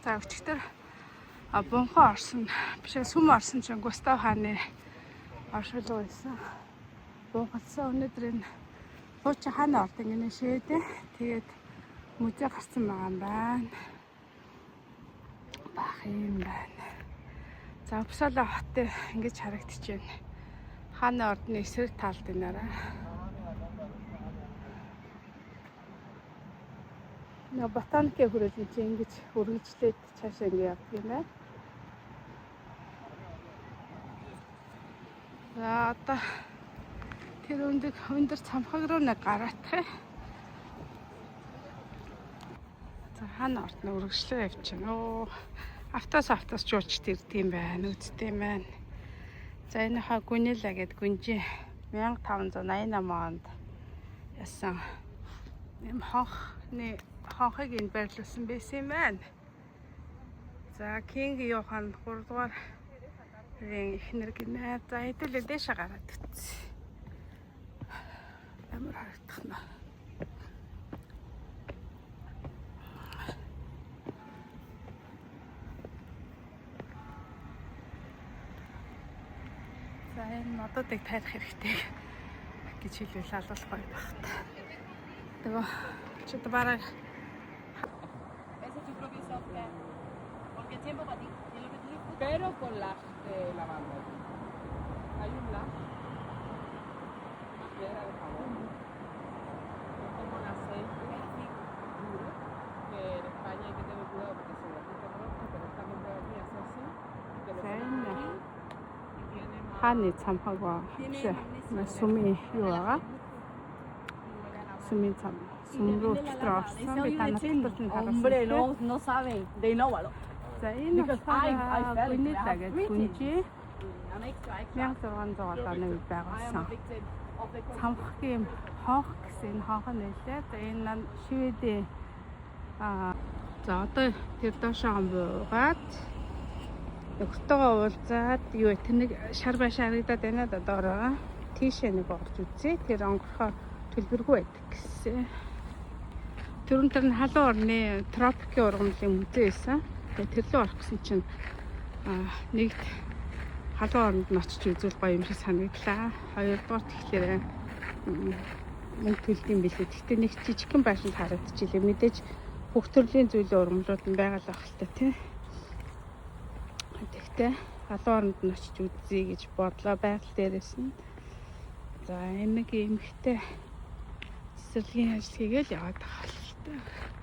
За өчигдөр бунхан орсон биш сүм орсон чинь Густав хааны оршуулга байсан. Бунхалсан өнөөдөр энэ хуучин хааны орд ингэ шээдэ. Тэгээд музей гарсан байгаа юм байна. Бах юм байна. За Uppsala хот ингэж харагдчихэв. Хааны ордны эсрэг талд энараа. Ботаникийн хүрээлэн чи ингэж үргэлжлээд цаашаа ингэ явдаг юм байна. За одоо тэр өндөр цамхаг руу нэг гараадах. За хаана орд нь үргэлжлээ явчихна. Автос жуулчд ирд юм байна. Үзтээ юм байна. За энэ хаа Гүнэлэ гэдэг гүнжи 1588 онд ясан юм хонхыг энд байрлуулсан байсан юм байна. За Кинг Йохан 3 дугаар эхнэр гинэ. За хэдүүлээ дэшээ гараад үтс. Ямар харагдах нь. За энэ модуудыг тарих хэрэгтэй гэж хэлвэл алуулах гоё багт. Тэгээ чи бараг pero con las lavando. Hay un lash, una piedra de jabón, es como un aceite duro, que en España hay que tener cuidado porque se derrite pronto, pero esta gente de aquí hace así, que lo ponen aquí y tiene más... 하니 참하고 숨이 유아가 숨이 참 숨으로 들어왔어. Hombre, no sabe, de inóvalo. 자, энэ болохоор Гүнэлэгээд гүнжи 1600 оны үед байгуулсан. Цамхгийн хонх гэсэн хонх нэлээ. За энэ Шведийн за одоо тэр доошоо буугаад өгтөгөө уулзаад юу тэр нэг шар баш харагдаад байна да доороо. Тийшээ нэг орж үзье. Тэр онгорхоо төлбөргүй байдаг гэсэн. Тэр нь халуун орны тропикийн ургамлын музей байсан. Тэр лөө орох гэсэн чинь нэгт халуун оронд нь очиж үзүүл гоё юм шиг санагдлаа. Хоёрдугаар тэгэхээр мөнгө төлдөг юм билээ. Гэхдээ нэг жижигхэн байшинд харагдчихлээ. Мэдээж бүх төрлийн зүйлийн ургамлууд нь байгаа л ахaltaа тий. Тэгэхдээ халуун оронд нь очиж үзье гэж бодлоо байгаль дээрээс нь. За энэ нэг эмхтэй цэцэрлэгийн ажил хийгээл яваад байгаа л та.